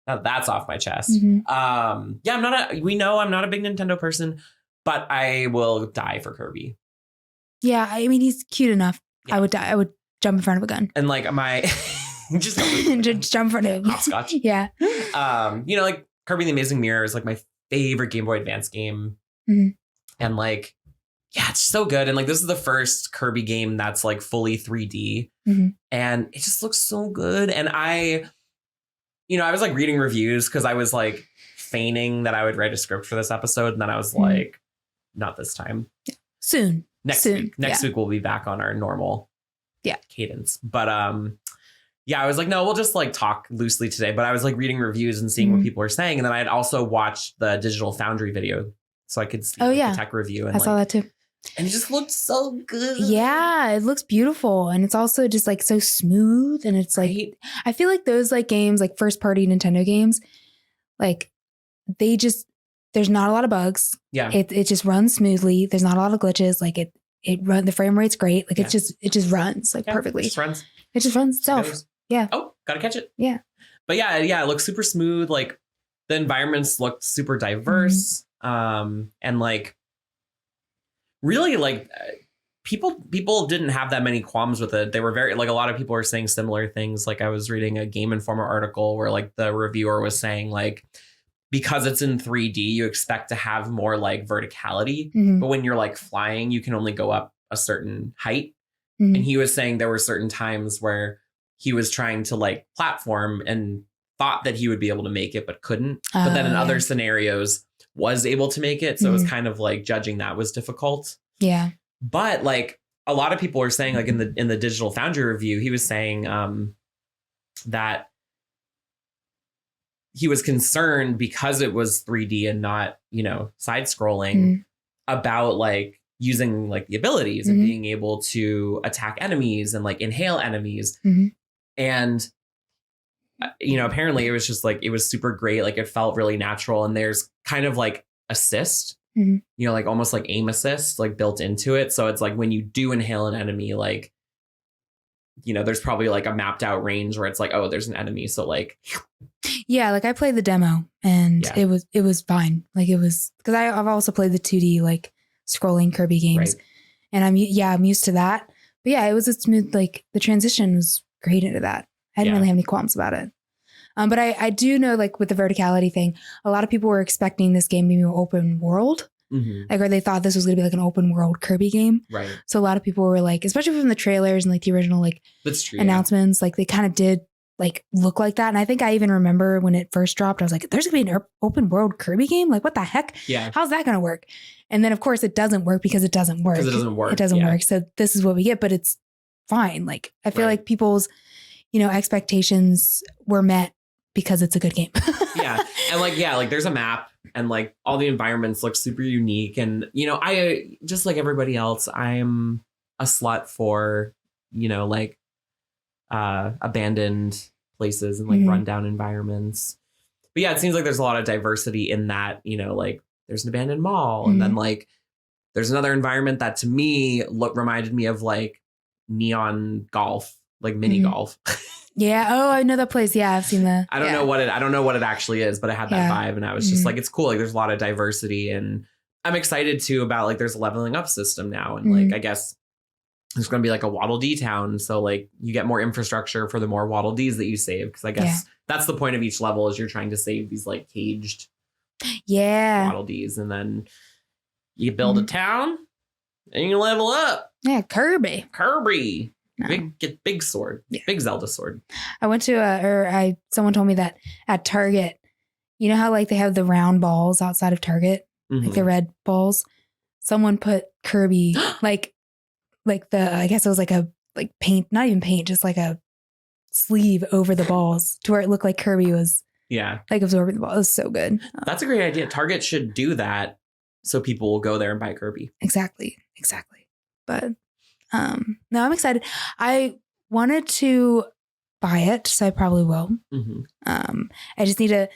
that's off my chest. I'm not a big Nintendo person, but I will die for Kirby. Yeah, I mean, he's cute enough. Yeah. I would jump in front of a gun. And like just jump in front of him. Hopscotch. Yeah. Like Kirby and the Amazing Mirror is like my favorite Game Boy Advance game. And like, Yeah, it's so good. And like this is the first Kirby game that's like fully 3D. And it just looks so good. And I was like reading reviews because I was like feigning that I would write a script for this episode. And then I was like, not this time. Soon. Next week. Next week we'll be back on our normal cadence. But I was like, no, we'll just like talk loosely today. But I was like reading reviews and seeing what people are saying. And then I had also watched the Digital Foundry video so I could see the tech review. And I saw that too. And it just looked so good. Yeah, it looks beautiful. And it's also just like so smooth. And it's like, I feel like those like games, like first party Nintendo games, like there's not a lot of bugs. Yeah. It just runs smoothly. There's not a lot of glitches. Like the frame rate's great. Like it just runs like perfectly. It just runs. It just runs itself. Yeah. Oh, gotta catch it. Yeah. But yeah, it looks super smooth. Like the environments looked super diverse. And like really like people didn't have that many qualms with it. They were very like a lot of people are saying similar things. Like I was reading a Game Informer article where like the reviewer was saying like because it's in 3D, you expect to have more like verticality. But when you're like flying, you can only go up a certain height. And he was saying there were certain times where he was trying to like platform and thought that he would be able to make it, but couldn't. But then in other scenarios was able to make it. So it was kind of like judging that was difficult. Yeah. But like a lot of people are saying like in the Digital Foundry review, he was saying that he was concerned because it was 3D and not, side scrolling about like using like the abilities and being able to attack enemies and like inhale enemies. And, apparently it was just like, it was super great. Like it felt really natural. And there's kind of like assist, like almost like aim assist, like built into it. So it's like when you do inhale an enemy, like, there's probably like a mapped out range where it's like, oh, there's an enemy. So like, yeah, like I played the demo and it was fine. Like it was because I've also played the 2D like scrolling Kirby games and I'm used to that. But yeah, it was a smooth, like the transition was great into that. I didn't really have any qualms about it. But I do know like with the verticality thing, a lot of people were expecting this game to be more open world. Like, or they thought this was going to be like an open world Kirby game. Right. So a lot of people were like, especially from the trailers and like the original like that's true, announcements, like they kind of did like look like that. And I think I even remember when it first dropped, I was like, there's going to be an open world Kirby game? Like, what the heck? Yeah. How's that going to work? And then, of course, it doesn't work because it doesn't work. Because it doesn't work. It doesn't work. So this is what we get, but it's fine. Like, I feel like people's, expectations were met because it's a good game. Yeah. And like there's a map and like all the environments look super unique. And, I just like everybody else, I'm a slut for, like abandoned places and like rundown environments. But yeah, it seems like there's a lot of diversity in that, like there's an abandoned mall and then like there's another environment that to me reminded me of like neon golf, like mini golf. Yeah. Oh, I know that place. Yeah, I've seen that. I don't know what it actually is, but it had that vibe, and I was just like, it's cool. Like, there's a lot of diversity, and I'm excited too about like there's a leveling up system now, and like I guess there's going to be like a Waddle Dee town, so like you get more infrastructure for the more Waddle Dees that you save, because I guess that's the point of each level is you're trying to save these like caged Waddle Dees, and then you build a town and you level up. Yeah, Kirby. No. Big sword. Yeah. Big Zelda sword. I went to someone told me that at Target, you know how like they have the round balls outside of Target, like the red balls. Someone put Kirby like the I guess it was like a like paint, not even paint, just like a sleeve over the balls to where it looked like Kirby was like absorbing the ball. It was so good. That's a great idea. Target should do that so people will go there and buy Kirby. Exactly. But no, I'm excited. I wanted to buy it, so I probably will. I just need to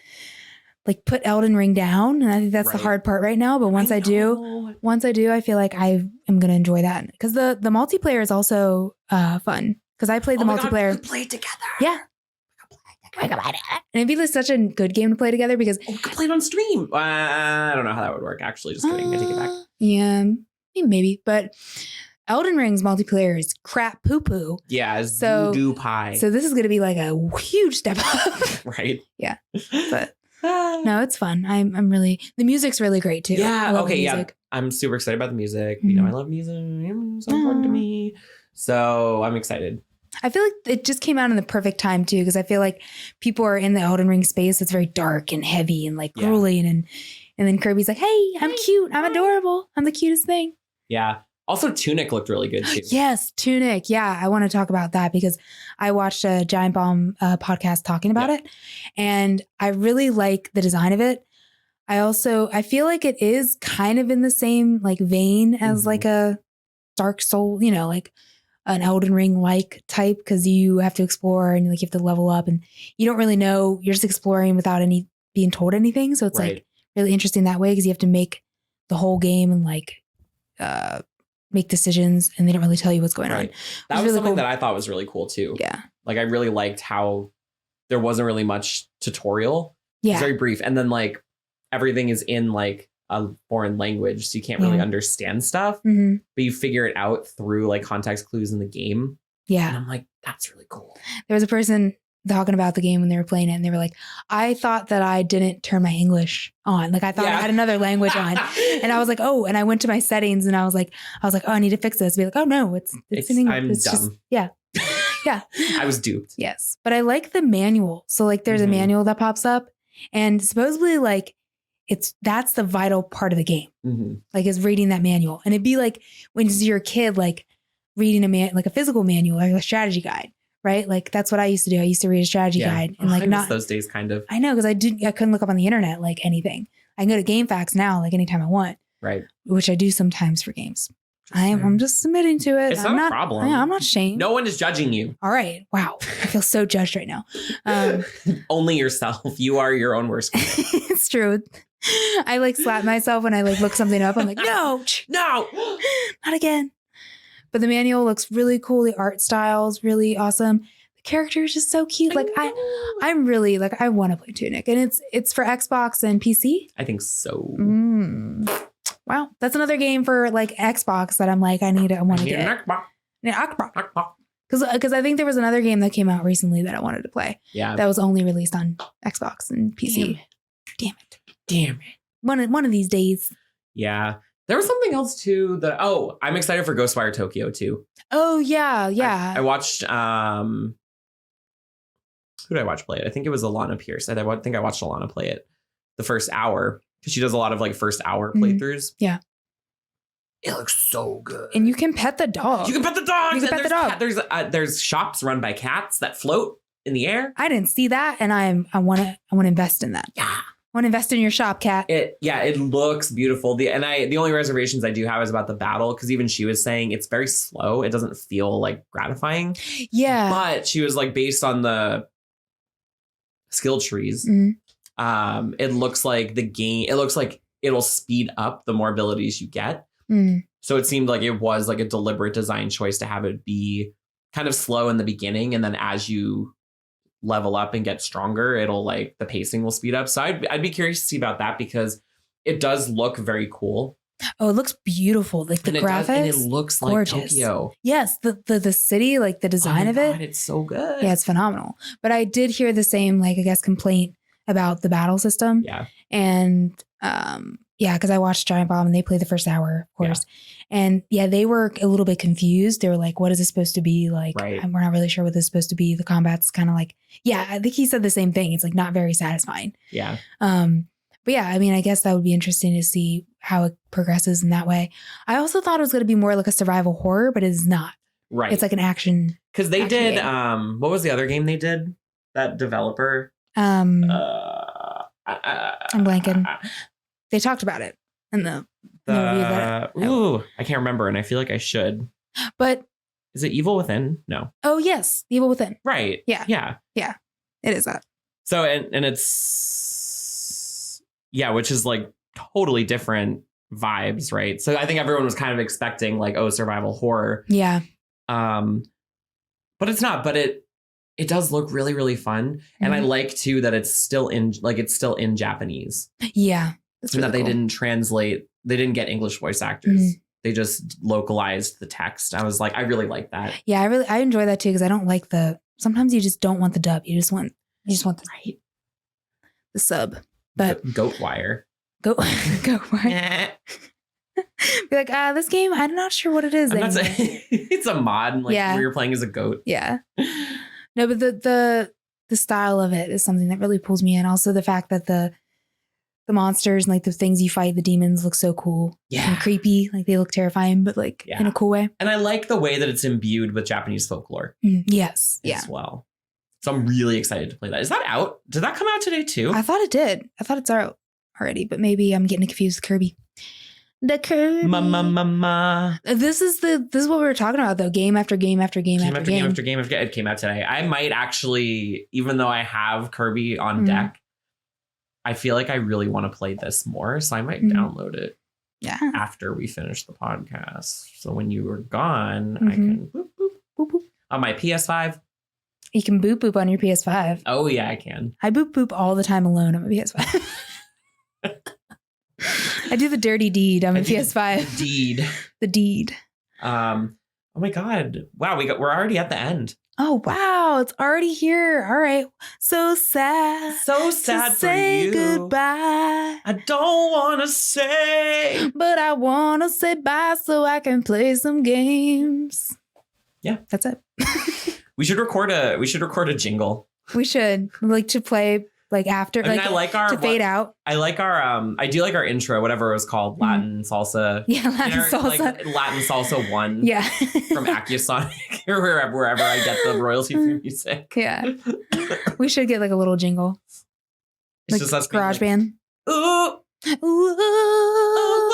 like put Elden Ring down, and I think that's the hard part right now. But once I do, I feel like I am going to enjoy that because the multiplayer is also fun. Because I played the multiplayer. We could play together. Yeah. And it'd be like such a good game to play together because we could play it on stream. I don't know how that would work. Actually, just kidding. I take it back. Yeah, maybe, but. Elden Ring's multiplayer is crap poo poo. Yeah, so voodoo pie. So this is going to be like a huge step up. Right. Yeah. But No, it's fun. I'm really, the music's really great too. Yeah. I love the Okay. Yeah. music. I'm super excited about the music. You know, I love music. It's so important to me. So I'm excited. I feel like it just came out in the perfect time too, because I feel like people are in the Elden Ring space. It's very dark and heavy and like grueling, and then Kirby's like, "Hey, I'm cute. I'm adorable. I'm the cutest thing." Yeah. Also, Tunic looked really good too. Yes, Tunic. Yeah, I want to talk about that because I watched a Giant Bomb podcast talking about it, and I really like the design of it. I feel like it is kind of in the same like vein as like a Dark Soul, you know, like an Elden Ring like type, because you have to explore and like you have to level up and you don't really know, you're just exploring without any being told anything. So it's like really interesting that way because you have to make the whole game and like make decisions and they don't really tell you what's going on. That was really something that I thought was really cool too. Yeah. Like I really liked how there wasn't really much tutorial. Yeah. It's very brief. And then like everything is in like a foreign language, so you can't really understand stuff, but you figure it out through like context clues in the game. Yeah. And I'm like, that's really cool. There was a person talking about the game when they were playing it and they were like, I thought that I didn't turn my English on. Like I thought I had another language on. And I was like, oh, and I went to my settings and I was like, oh, I need to fix this. Be like, oh no, it's in English. I'm it's dumb. Just, yeah. I was duped. Yes. But I like the manual. So like there's a manual that pops up and supposedly like that's the vital part of the game. Like is reading that manual. And it'd be like when you're a kid, like reading like a physical manual, like a strategy guide, right? Like that's what I used to do. I used to read a strategy guide and like I miss those days kind of. I know, because I couldn't look up on the internet like anything. I can go to GameFAQs now, like anytime I want. Right. Which I do sometimes for games. I'm just submitting to it. It's not a problem. I'm not ashamed. No one is judging you. All right. Wow. I feel so judged right now. Only yourself. You are your own worst critic. It's true. I like slap myself when I like look something up. I'm like, no, not again. But the manual looks really cool. The art style is really awesome. The character is just so cute. Like I'm really like, I want to play Tunic, and it's for Xbox and PC. I think so. Wow. That's another game for like Xbox that I'm like, I want to get. Xbox. Because I think there was another game that came out recently that I wanted to play. Yeah. That was only released on Xbox and PC. Damn it. One of these days. Yeah. There was something else too that I'm excited for Ghostwire Tokyo too. Oh yeah. I watched who did I watch play it? I think it was Alana Pierce. I think I watched Alana play it the first hour because she does a lot of like first hour playthroughs. Yeah. It looks so good. And you can pet the dog. You can pet the dogs. You can pet the dog. There's shops run by cats that float in the air. I didn't see that, and I want to invest in that. Yeah. I want to invest in your shop, Cat. It looks beautiful. The only reservations I do have is about the battle, because even she was saying it's very slow. It doesn't feel like gratifying. Yeah. But she was like, based on the skill trees, it looks like the game, it looks like it'll speed up the more abilities you get. So it seemed like it was like a deliberate design choice to have it be kind of slow in the beginning, and then as you level up and get stronger, it'll like the pacing will speed up. So I'd be curious to see about that, because it does look very cool. Oh, it looks beautiful. Like the graphics. And it looks gorgeous. Like Tokyo. Yes, the city, like the design of it. It's so good. Yeah, it's phenomenal. But I did hear the same, like I guess, complaint about the battle system. Yeah. And because I watched Giant Bomb and they played the first hour, of course. Yeah. And they were a little bit confused. They were like, what is this supposed to be? Like, we're not really sure what this is supposed to be. The combat's kind of like, I think he said the same thing. It's like not very satisfying. Yeah. But yeah, I mean, I guess that would be interesting to see how it progresses in that way. I also thought it was going to be more like a survival horror, but it is not. Right. It's like an action. Because they did, game. What was the other game they did? That developer? I'm blanking. They talked about it in the review that I can't remember, and I feel like I should. But is it Evil Within? No. Oh yes, Evil Within. Right. Yeah. It is that. So and it's which is like totally different vibes, right? So I think everyone was kind of expecting like survival horror. Yeah. But it's not. But it does look really, really fun, and I like too that it's still in Japanese. Yeah. That's really cool. They didn't get English voice actors. They just localized the text. I was like, I really like that. Yeah, I enjoy that too, because I don't like sometimes you just don't want the dub. You just want the sub. But goat wire. Go wire. Be like, this game, I'm not sure what it is. I'm not saying it's a mod, like where you're playing as a goat. Yeah. No, but the style of it is something that really pulls me in. Also, the fact that the monsters and like the things you fight, the demons look so cool and creepy. Like they look terrifying, but like in a cool way. And I like the way that it's imbued with Japanese folklore. Yes. As well. So I'm really excited to play that. Is that out? Did that come out today too? I thought it did. I thought it's out already, but maybe I'm getting confused with Kirby. The Kirby. Mama. This is what we were talking about though. Game after game after game after game. It came out today. I might actually, even though I have Kirby on deck, I feel like I really want to play this more. So I might download it after we finish the podcast. So when you are gone, I can boop, boop, boop, boop. On my PS5. You can boop boop on your PS5. Oh yeah, I can. I boop boop all the time alone on my PS5. I do the dirty deed on my PS5. The deed. Oh my God. Wow, we're already at the end. Oh wow, it's already here. All right. So sad. So sad to say you. Goodbye. I don't want to say. But I want to say bye so I can play some games. Yeah. That's it. We should record a jingle. We should. Like to play like after. I mean, I like our to fade out. I like our I do like our intro, whatever it was called, Latin salsa. Yeah, Latin salsa. Like Latin salsa 1. Yeah. From Acusonic or wherever I get the royalty free music. Yeah. We should get like a little jingle. It's like just us garage band. Ooh. Ooh.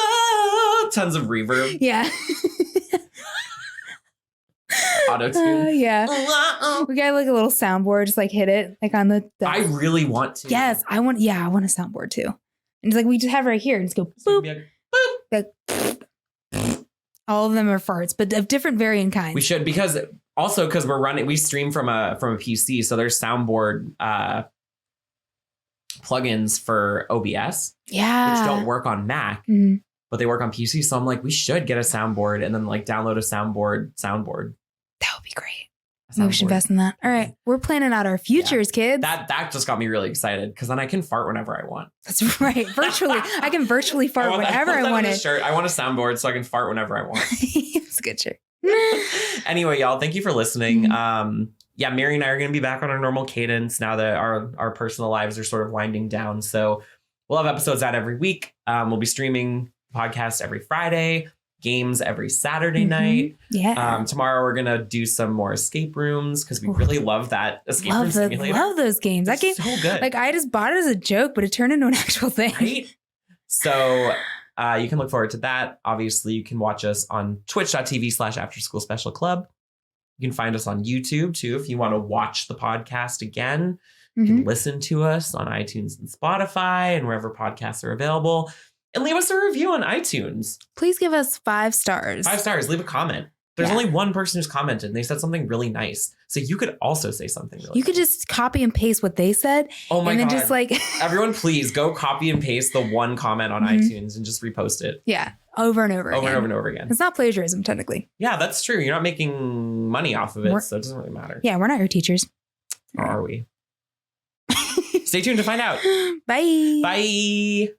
Oh, tons of reverb. Yeah. Auto-tune. Yeah. We got like a little soundboard, just like hit it like on the desk. I really want to. Yes, I want a soundboard too. And it's like we just have it right here and just go boop. Like, all of them are farts, but of different varying kinds. We should because we stream from a PC, so there's soundboard plugins for OBS. Yeah. Which don't work on Mac. But they work on PC. So I'm like, we should get a soundboard and then like download a soundboard. That would be great. Maybe we should invest in that. All right. We're planning out our futures, kids. That just got me really excited because then I can fart whenever I want. That's right. Virtually. I can virtually fart whenever I want it. Shirt. I want a soundboard so I can fart whenever I want. It's a good shirt. Anyway, y'all, thank you for listening. Mary and I are going to be back on our normal cadence now that our personal lives are sort of winding down. So we'll have episodes out every week. We'll be streaming podcasts every Friday, games every Saturday night. Yeah. Tomorrow we're gonna do some more escape rooms because we really love that escape room simulator. Love those games. That game, so good. Like I just bought it as a joke, but it turned into an actual thing. Right. So you can look forward to that. Obviously, you can watch us on twitch.tv/afterschoolspecialclub. You can find us on YouTube too if you want to watch the podcast again. You can listen to us on iTunes and Spotify and wherever podcasts are available. And leave us a review on iTunes. Please give us 5 stars. 5 stars. Leave a comment. There's only one person who's commented and they said something really nice. So you could also say something really could just copy and paste what they said. Oh my God. And then just like... Everyone, please go copy and paste the one comment on iTunes and just repost it. Yeah. Over and over again. Over and over and over again. It's not plagiarism, technically. Yeah, that's true. You're not making money off of it, so it doesn't really matter. Yeah, we're not your teachers. Or are we? Stay tuned to find out. Bye. Bye.